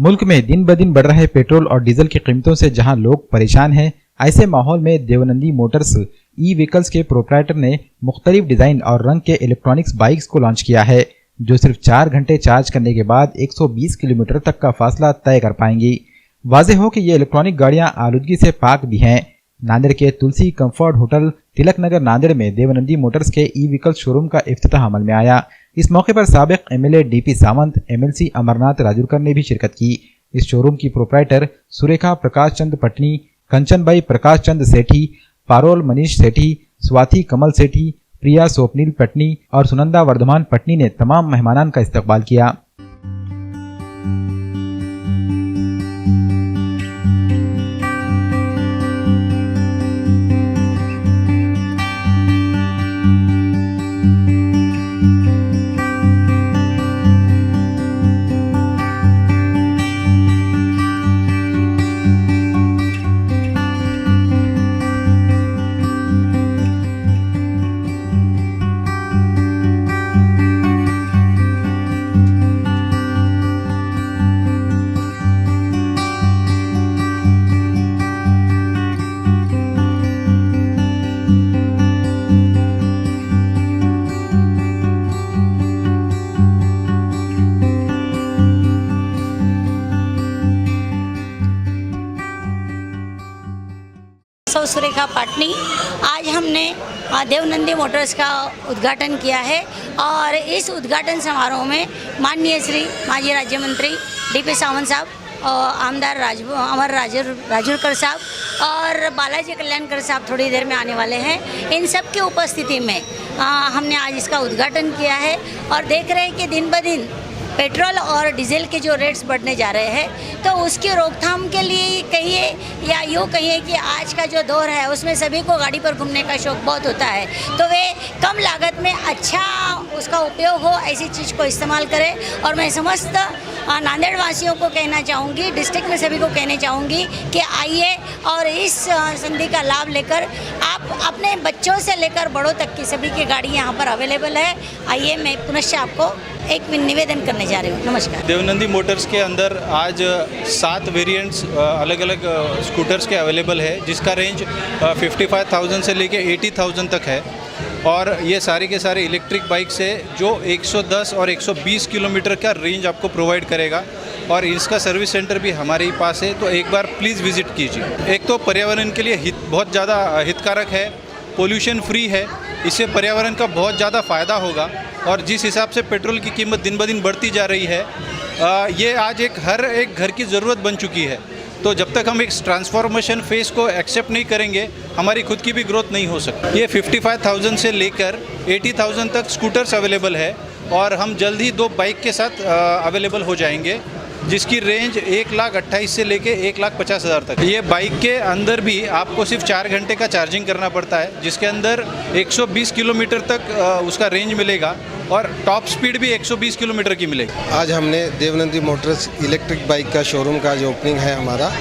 मुल्क में दिन ब दिन बढ़ रहे पेट्रोल और डीजल की कीमतों से जहां लोग परेशान हैं, ऐसे माहौल में देवनंदी मोटर्स ई व्हीकल्स के प्रोप्राइटर ने मुख्तलिफ डिजाइन और रंग के इलेक्ट्रॉनिक्स बाइक्स को लॉन्च किया है, जो सिर्फ 4 घंटे चार्ज करने के बाद 120 किलोमीटर तक का फासला तय कर पाएंगी। वाज़ेह हो कि ये इलेक्ट्रॉनिक गाड़ियां आलूदगी से पाक भी हैं। नांदेड़ के तुलसी कंफर्ट होटल तिलक नगर नांदेड़ में देवनंदी मोटर्स के ई व्हीकल शोरूम का इफ्तिताह अमल में आया। इस मौके पर साबिक MLA DP Sawant, MLC Amarnath Rajurkar ने भी शिरकत की। इस शोरूम की प्रोप्राइटर सुरेखा प्रकाश चंद पटनी, कंचनबाई प्रकाश चंद सेठी, पारोल मनीष सेठी, स्वाति कमल सेठी, प्रिया स्वप्निल पटनी और सुनंदा वर्धमान पटनी ने तमाम मेहमानान का इस्तकबाल किया। सुरेखा पाटनी। आज हमने देवनंदी मोटर्स का उद्घाटन किया है और इस उद्घाटन समारोह में माननीय श्री माजी राज्य मंत्री डीपी सावंत साहब, आमदार अमर राजूरकर साहब और बालाजी कल्याणकर साहब थोड़ी देर में आने वाले हैं। इन सब की उपस्थिति में हमने आज इसका उद्घाटन किया है और देख रहे हैं कि दिन ब दिन पेट्रोल और डीजल के जो रेट्स बढ़ने जा रहे हैं, तो उसकी रोकथाम के लिए कहिए या यूँ कहिए कि आज का जो दौर है उसमें सभी को गाड़ी पर घूमने का शौक़ बहुत होता है, तो वे कम लागत में अच्छा उसका उपयोग हो ऐसी चीज़ को इस्तेमाल करें। और मैं समस्त नांदेड़ वासियों को कहना चाहूँगी, डिस्ट्रिक्ट में सभी को कहना चाहूँगी कि आइए और इस संधि का लाभ लेकर आप अपने बच्चों से लेकर बड़ों तक की सभी की गाड़ी यहाँ पर अवेलेबल है। आइए, मैं पुनश्च आपको एक निवेदन करने जा रही हूँ। नमस्कार। देवनंदी मोटर्स के अंदर आज 7 वेरिएंट्स अलग अलग स्कूटर्स के अवेलेबल है, जिसका रेंज 55,000 से लेके 80,000 तक है। और ये सारे के सारे इलेक्ट्रिक बाइक्स है जो 110 और 120 किलोमीटर का रेंज आपको प्रोवाइड करेगा। और इसका सर्विस सेंटर भी हमारे ही पास है, तो एक बार प्लीज़ विज़िट कीजिए। एक तो पर्यावरण के लिए बहुत ज़्यादा हितकारक है, पोल्यूशन फ्री है, इससे पर्यावरण का बहुत ज़्यादा फ़ायदा होगा। और जिस हिसाब से पेट्रोल की कीमत दिन ब दिन बढ़ती जा रही है, ये आज हर एक घर की ज़रूरत बन चुकी है। तो जब तक हम एक ट्रांसफॉर्मेशन फेज़ को एक्सेप्ट नहीं करेंगे, हमारी खुद की भी ग्रोथ नहीं हो सकती। ये 55,000 से लेकर 80,000 तक स्कूटर्स अवेलेबल है और हम जल्द ही 2 बाइक के साथ अवेलेबल हो जाएंगे, जिसकी रेंज 1,28,000 से लेके 1,50,000 तक। ये बाइक के अंदर भी आपको सिर्फ 4 घंटे का चार्जिंग करना पड़ता है, जिसके अंदर 120 किलोमीटर तक उसका रेंज मिलेगा और टॉप स्पीड भी 120 किलोमीटर की मिलेगी। आज हमने देवनंदी मोटर्स इलेक्ट्रिक बाइक का शोरूम का जो ओपनिंग है हमारा,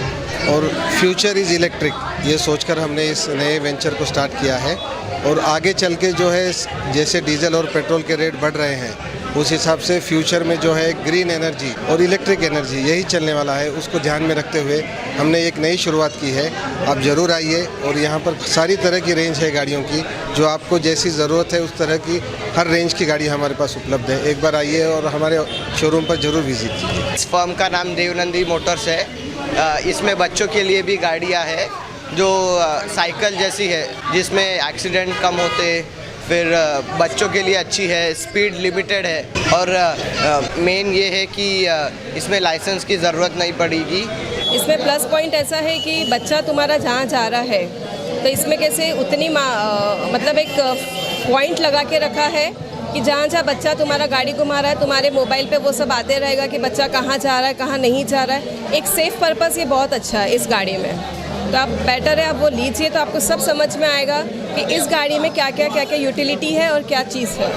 और फ्यूचर इज़ इलेक्ट्रिक, ये सोचकर हमने इस नए वेंचर को स्टार्ट किया है। और आगे चल के जो है, जैसे डीजल और पेट्रोल के रेट बढ़ रहे हैं, उस हिसाब से फ्यूचर में जो है ग्रीन एनर्जी और इलेक्ट्रिक एनर्जी यही चलने वाला है। उसको ध्यान में रखते हुए हमने एक नई शुरुआत की है। आप ज़रूर आइए और यहाँ पर सारी तरह की रेंज है गाड़ियों की, जो आपको जैसी ज़रूरत है उस तरह की हर रेंज की गाड़ी हमारे पास उपलब्ध है। एक बार आइए और हमारे शोरूम पर ज़रूर विजिट कीजिए। इस फर्म का नाम देवनंदी मोटर्स है। इसमें बच्चों के लिए भी गाड़ियाँ हैं जो साइकिल जैसी है, जिसमें एक्सीडेंट कम होते, फिर बच्चों के लिए अच्छी है, स्पीड लिमिटेड है और मेन ये है कि इसमें लाइसेंस की ज़रूरत नहीं पड़ेगी। इसमें प्लस पॉइंट ऐसा है कि बच्चा तुम्हारा जहाँ जा रहा है, तो इसमें कैसे उतनी मतलब एक पॉइंट लगा के रखा है कि जहाँ जहाँ बच्चा तुम्हारा गाड़ी घुमा रहा है, तुम्हारे मोबाइल पे वो सब आते रहेगा कि बच्चा कहाँ जा रहा है, कहाँ नहीं जा रहा है। एक सेफ़ पर्पज़ ये बहुत अच्छा है इस गाड़ी में, तो आप बेटर है आप वो लीजिए, तो आपको सब समझ में आएगा कि इस गाड़ी में क्या क्या यूटिलिटी है और क्या चीज़ है।